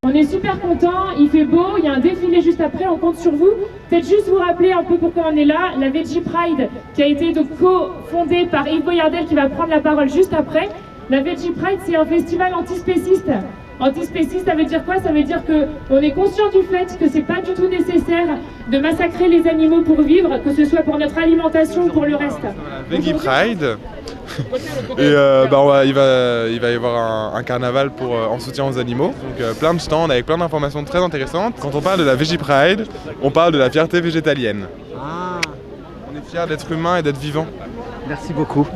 On est super contents, il fait beau, il y a un défilé juste après, on compte sur vous. Peut-être juste vous rappeler un peu pourquoi on est là. La Veggie Pride qui a été donc co-fondée par Yves Boyardel qui va prendre la parole juste après. La Veggie Pride, c'est un festival antispéciste. Antispéciste, ça veut dire quoi? Ça veut dire qu'on est conscient du fait que c'est pas du tout nécessaire de massacrer les animaux pour vivre, que ce soit pour notre alimentation ou pour le reste. Veggie Pride. Et il va y avoir un carnaval en soutien aux animaux. Donc plein de stands avec plein d'informations très intéressantes. Quand on parle de la Veggie Pride, on parle de la fierté végétalienne. Ah. On est fiers d'être humain et d'être vivant. Merci beaucoup.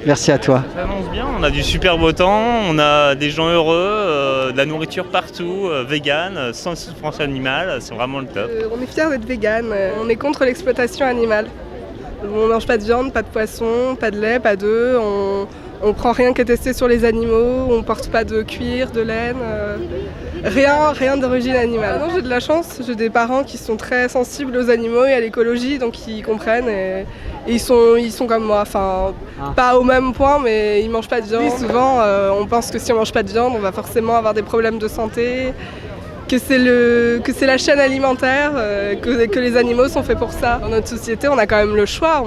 Merci à toi. Ça annonce bien, on a du super beau temps, on a des gens heureux, de la nourriture partout, vegan, sans souffrance animale, c'est vraiment le top. On est fiers d'être vegan, on est contre l'exploitation animale. On mange pas de viande, pas de poisson, pas de lait, pas d'œufs, on prend rien qui est testé sur les animaux, on porte pas de cuir, de laine, rien d'origine animale. Non, j'ai de la chance, j'ai des parents qui sont très sensibles aux animaux et à l'écologie, donc ils comprennent et ils sont comme moi, enfin pas au même point, mais ils mangent pas de viande. Et souvent on pense que si on mange pas de viande, on va forcément avoir des problèmes de santé, que c'est la chaîne alimentaire, que les animaux sont faits pour ça. Dans notre société, on a quand même le choix,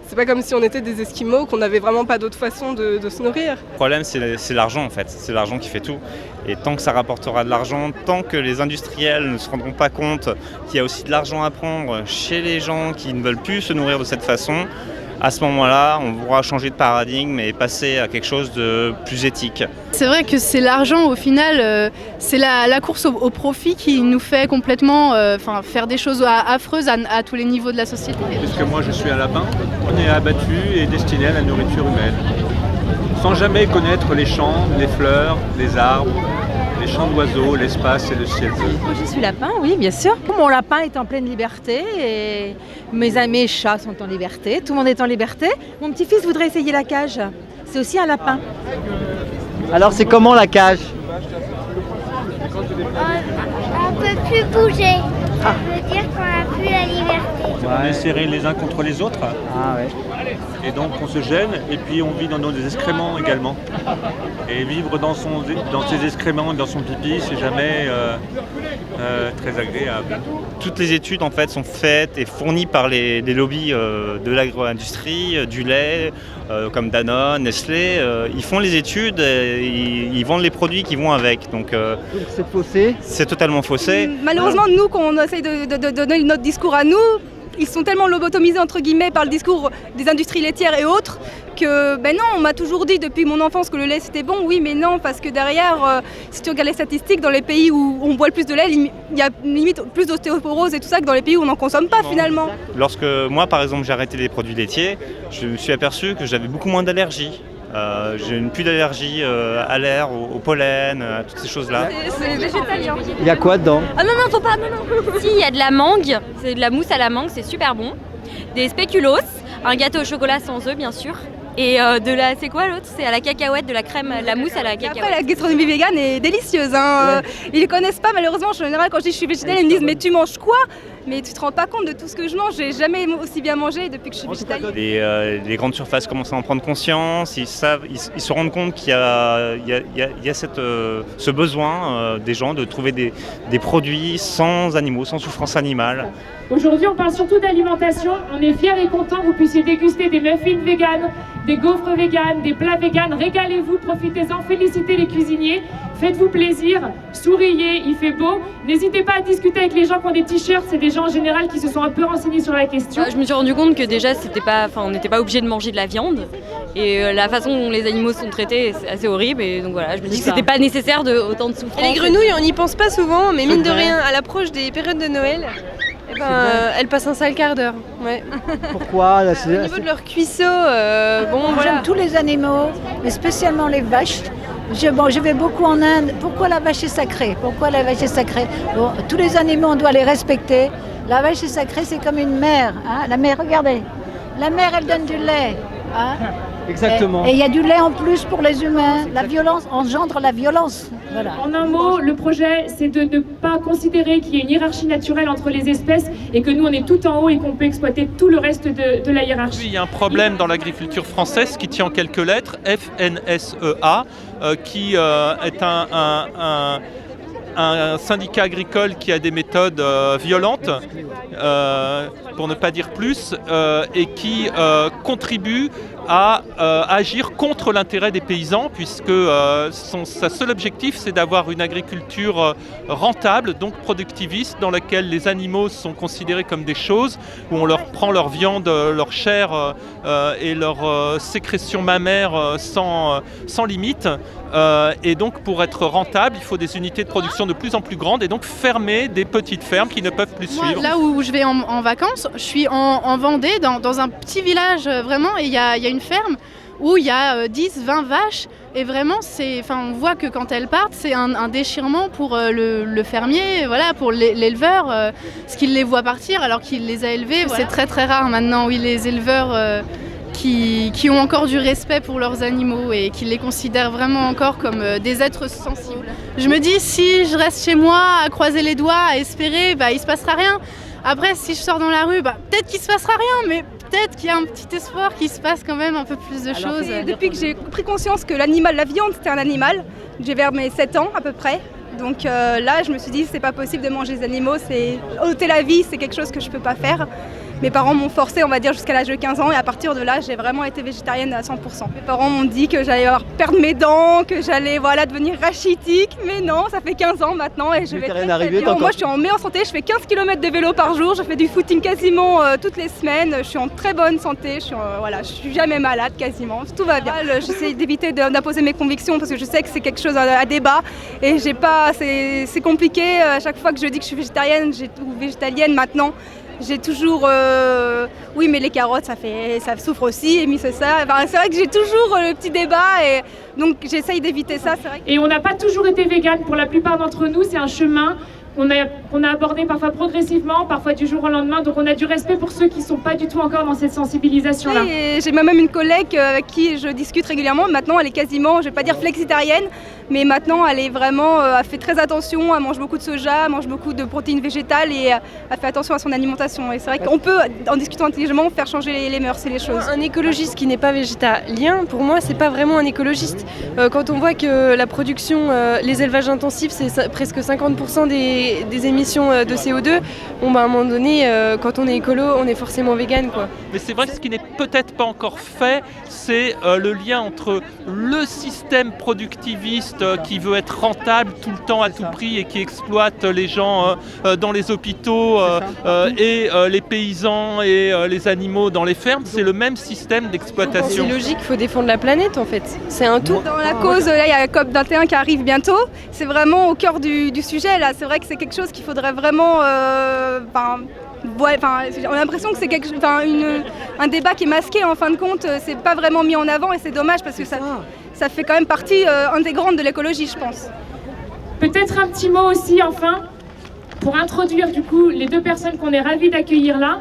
c'est pas comme si on était des Esquimaux, qu'on n'avait vraiment pas d'autre façon de se nourrir. Le problème, c'est l'argent en fait, c'est l'argent qui fait tout. Et tant que ça rapportera de l'argent, tant que les industriels ne se rendront pas compte qu'il y a aussi de l'argent à prendre chez les gens qui ne veulent plus se nourrir de cette façon, à ce moment-là, on pourra changer de paradigme et passer à quelque chose de plus éthique. C'est vrai que c'est l'argent, au final, c'est la course au profit qui nous fait complètement faire des choses affreuses à tous les niveaux de la société. Puisque moi je suis un lapin, on est abattu et destiné à la nourriture humaine. Sans jamais connaître les champs, les fleurs, les arbres, les chants d'oiseaux, l'espace et le ciel bleu. Moi je suis lapin, oui bien sûr. Mon lapin est en pleine liberté et mes chats sont en liberté, tout le monde est en liberté. Mon petit-fils voudrait essayer la cage, c'est aussi un lapin. Alors c'est comment la cage? On ne peut plus bouger. Ça veut dire qu'on n'a plus la liberté. On est serrés les uns contre les autres. Ah ouais. Et donc on se gêne et puis on vit dans nos excréments également. Et vivre dans ses excréments et dans son pipi, c'est jamais très agréable. Toutes les études en fait sont faites et fournies par les lobbies de l'agro-industrie, du lait, comme Danone, Nestlé. Ils font les études et ils vendent les produits qui vont avec. Donc c'est faussé. C'est totalement faussé. Malheureusement, nous, quand on essaye de donner notre discours à nous, ils sont tellement lobotomisés entre guillemets par le discours des industries laitières et autres que non, on m'a toujours dit depuis mon enfance que le lait c'était bon, oui mais non, parce que derrière, si tu regardes les statistiques, dans les pays où on boit le plus de lait, il y a limite plus d'ostéoporose et tout ça que dans les pays où on n'en consomme pas finalement. Lorsque moi par exemple j'ai arrêté les produits laitiers, je me suis aperçu que j'avais beaucoup moins d'allergies. J'ai plus d'allergie à l'air, au pollen, à toutes ces choses-là. C'est végétalien. Il y a quoi dedans? Ah non, faut pas, non. Si, il y a de la mangue, c'est de la mousse à la mangue, c'est super bon. Des spéculoos, un gâteau au chocolat sans œufs bien sûr. Et c'est quoi l'autre? C'est à la cacahuète, de la crème, la mousse à la cacahuète. Après, la gastronomie végane est délicieuse. Ouais. Ils ne connaissent pas malheureusement. En général, quand je dis je suis végétalienne, ils me disent mais tu manges quoi? Mais tu te rends pas compte de tout ce que je mange. J'ai jamais aussi bien mangé depuis que je suis végétalienne. Les grandes surfaces commencent à en prendre conscience. Ils se rendent compte qu'il y a ce besoin des gens de trouver des produits sans animaux, sans souffrance animale. Aujourd'hui, on parle surtout d'alimentation. On est fiers et contents que vous puissiez déguster des muffins véganes, des gaufres véganes, des plats véganes. Régalez-vous, profitez-en, félicitez les cuisiniers. Faites-vous plaisir, souriez, il fait beau. N'hésitez pas à discuter avec les gens qui ont des t-shirts. C'est des gens en général qui se sont un peu renseignés sur la question. Je me suis rendu compte que déjà, on n'était pas obligé de manger de la viande. Et la façon dont les animaux sont traités, c'est assez horrible. Et donc voilà, je me dis que c'était pas nécessaire autant de souffrance. Et les grenouilles, on n'y pense pas souvent, mais mine de rien, à l'approche des périodes de Noël, elles passent un sale quart d'heure. Ouais. Pourquoi? Au niveau de leur cuisseau, J'aime tous les animaux, mais spécialement les vaches. Je vais beaucoup en Inde. Pourquoi la vache est sacrée? Pourquoi la vache est sacrée? Bon, tous les animaux, on doit les respecter. La vache est sacrée, c'est comme une mère. Hein? La mère, regardez. La mère, elle donne du lait. Hein? Exactement. Et il y a du lait en plus pour les humains. La violence engendre la violence. Voilà. En un mot, le projet, c'est de ne pas considérer qu'il y a une hiérarchie naturelle entre les espèces et que nous, on est tout en haut et qu'on peut exploiter tout le reste de la hiérarchie. Il y a un problème dans l'agriculture française qui tient en quelques lettres, FNSEA, qui est un syndicat agricole qui a des méthodes violentes, pour ne pas dire plus, et qui contribue à agir contre l'intérêt des paysans, puisque sa seul objectif, c'est d'avoir une agriculture rentable, donc productiviste, dans laquelle les animaux sont considérés comme des choses, où on leur prend leur viande, leur chair et leur sécrétion mammaire sans limite. Et donc pour être rentable, il faut des unités de production de plus en plus grandes et donc fermer des petites fermes qui ne peuvent plus suivre. Là où je vais en vacances, je suis en Vendée, dans un petit village vraiment, et il y a une ferme où il y a 10-20 vaches. Et vraiment, on voit que quand elles partent, c'est un déchirement pour le fermier, voilà, pour l'éleveur, parce qu'il les voit partir alors qu'il les a élevées. Voilà. C'est très très rare maintenant, oui, les éleveurs qui ont encore du respect pour leurs animaux et qui les considèrent vraiment encore comme des êtres sensibles. Je me dis, si je reste chez moi à croiser les doigts, à espérer, il se passera rien. Après, si je sors dans la rue, peut-être qu'il se passera rien, mais peut-être qu'il y a un petit espoir qu'il se passe quand même un peu plus de choses. Depuis que j'ai pris conscience que la viande, c'était un animal, j'ai vers mes 7 ans à peu près. Donc là, je me suis dit, c'est pas possible de manger des animaux, ôter la vie, c'est quelque chose que je peux pas faire. Mes parents m'ont forcé, on va dire, jusqu'à l'âge de 15 ans et à partir de là, j'ai vraiment été végétarienne à 100%. Mes parents m'ont dit que j'allais perdre mes dents, que j'allais devenir rachitique, mais non, ça fait 15 ans maintenant et je vais très bien. Moi, je suis en meilleure santé, je fais 15 km de vélo par jour, je fais du footing quasiment toutes les semaines, je suis en très bonne santé, je suis jamais malade quasiment, tout va bien. J'essaie d'éviter d'imposer mes convictions parce que je sais que c'est quelque chose à débat et c'est compliqué. À chaque fois que je dis que je suis végétarienne ou végétalienne maintenant, j'ai toujours oui mais les carottes ça souffre aussi et c'est ça. C'est vrai que j'ai toujours le petit débat et donc j'essaye d'éviter ça. C'est vrai. Et on n'a pas toujours été végane pour la plupart d'entre nous, c'est un chemin qu'on a abordé parfois progressivement, parfois du jour au lendemain, donc on a du respect pour ceux qui ne sont pas du tout encore dans cette sensibilisation-là. Oui, j'ai même une collègue avec qui je discute régulièrement, maintenant elle est quasiment, je ne vais pas dire flexitarienne, mais maintenant elle est vraiment, elle fait très attention, elle mange beaucoup de soja, elle mange beaucoup de protéines végétales et elle fait attention à son alimentation. Et c'est vrai qu'on peut, en discutant intelligemment, faire changer les mœurs et les choses. Un écologiste qui n'est pas végétalien, pour moi, c'est pas vraiment un écologiste. Quand on voit que la production, les élevages intensifs, c'est presque 50% des émissions de CO2, à un moment donné, quand on est écolo, on est forcément vegan, quoi. Mais c'est vrai que ce qui n'est peut-être pas encore fait, c'est le lien entre le système productiviste qui veut être rentable tout le temps à tout prix et qui exploite les gens dans les hôpitaux et les paysans et les animaux dans les fermes. C'est le même système d'exploitation. C'est logique, il faut défendre la planète en fait. C'est un tout. Dans la cause, là, il y a la COP21 qui arrive bientôt. C'est vraiment au cœur du sujet. Là, c'est vrai que c'est quelque chose qu'il faudrait vraiment... on a l'impression que c'est un débat qui est masqué en fin de compte, c'est pas vraiment mis en avant et c'est dommage parce que ça fait quand même partie intégrante de l'écologie, je pense. Peut-être un petit mot aussi enfin pour introduire du coup les deux personnes qu'on est ravis d'accueillir là.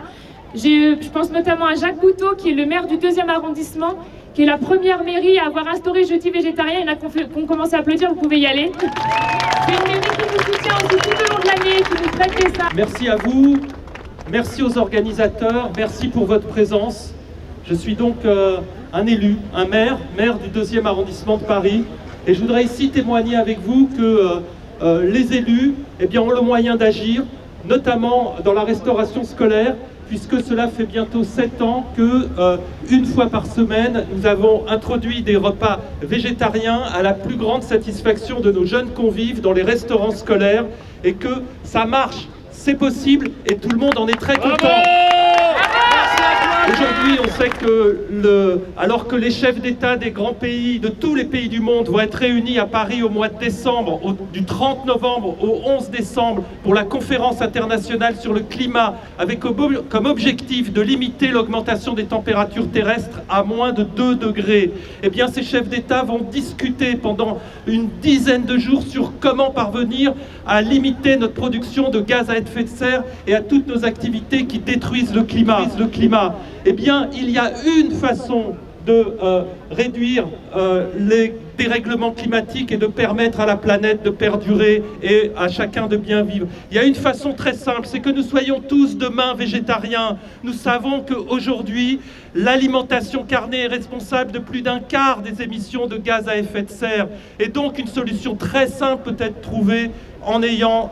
Je pense notamment à Jacques Bouteau qui est le maire du 2e arrondissement, qui est la première mairie à avoir instauré jeudi végétarien. Il y en a qu'on commence à applaudir, vous pouvez y aller. C'est une mairie qui nous soutient aussi tout au long de l'année, qui nous prête des sacs. Merci à vous. Merci aux organisateurs, merci pour votre présence. Je suis donc un élu, un maire du 2e arrondissement de Paris. Et je voudrais ici témoigner avec vous que les élus ont le moyen d'agir, notamment dans la restauration scolaire, puisque cela fait bientôt 7 ans que, une fois par semaine, nous avons introduit des repas végétariens à la plus grande satisfaction de nos jeunes convives dans les restaurants scolaires et que ça marche. C'est possible et tout le monde en est très content. Aujourd'hui, on sait que alors que les chefs d'État des grands pays, de tous les pays du monde, vont être réunis à Paris au mois de décembre, du 30 novembre au 11 décembre, pour la conférence internationale sur le climat, avec comme objectif de limiter l'augmentation des températures terrestres à moins de 2 degrés, eh bien ces chefs d'État vont discuter pendant une dizaine de jours sur comment parvenir à limiter notre production de gaz à effet de serre et à toutes nos activités qui détruisent le climat. Eh bien, il y a une façon de réduire les dérèglements climatiques et de permettre à la planète de perdurer et à chacun de bien vivre. Il y a une façon très simple, c'est que nous soyons tous demain végétariens. Nous savons qu'aujourd'hui, l'alimentation carnée est responsable de plus d'un quart des émissions de gaz à effet de serre. Et donc une solution très simple peut être trouvée en ayant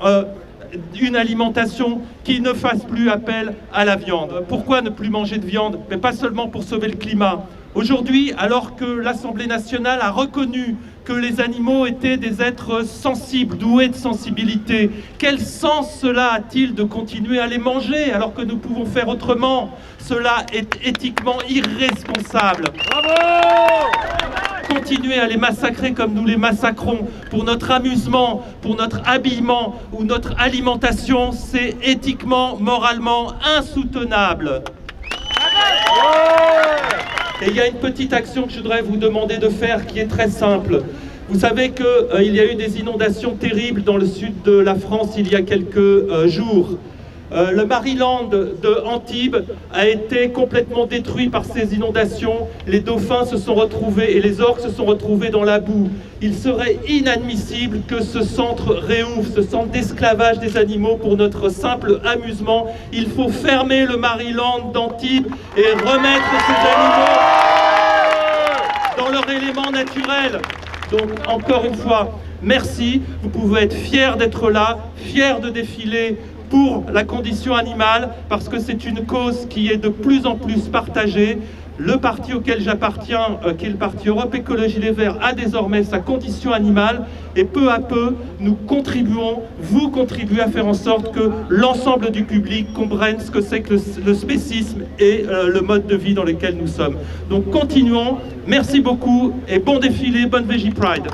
une alimentation qui ne fasse plus appel à la viande. Pourquoi ne plus manger de viande? Mais pas seulement pour sauver le climat. Aujourd'hui, alors que l'Assemblée nationale a reconnu que les animaux étaient des êtres sensibles, doués de sensibilité, quel sens cela a-t-il de continuer à les manger alors que nous pouvons faire autrement? Cela est éthiquement irresponsable. Bravo! Continuer à les massacrer comme nous les massacrons pour notre amusement, pour notre habillement ou notre alimentation, c'est éthiquement, moralement insoutenable. Et il y a une petite action que je voudrais vous demander de faire qui est très simple. Vous savez qu'il y a eu des inondations terribles dans le sud de la France il y a quelques jours. Le Maryland de Antibes a été complètement détruit par ces inondations. Les dauphins se sont retrouvés et les orques se sont retrouvés dans la boue. Il serait inadmissible que ce centre réouvre, ce centre d'esclavage des animaux pour notre simple amusement. Il faut fermer le Maryland d'Antibes et remettre ces animaux dans leur élément naturel. Donc encore une fois, merci. Vous pouvez être fiers d'être là, fiers de défiler pour la condition animale, parce que c'est une cause qui est de plus en plus partagée. Le parti auquel j'appartiens, qui est le parti Europe Écologie Les Verts, a désormais sa condition animale, et peu à peu, nous contribuons, vous contribuez à faire en sorte que l'ensemble du public comprenne ce que c'est que le spécisme et le mode de vie dans lequel nous sommes. Donc continuons, merci beaucoup, et bon défilé, bonne Veggie Pride.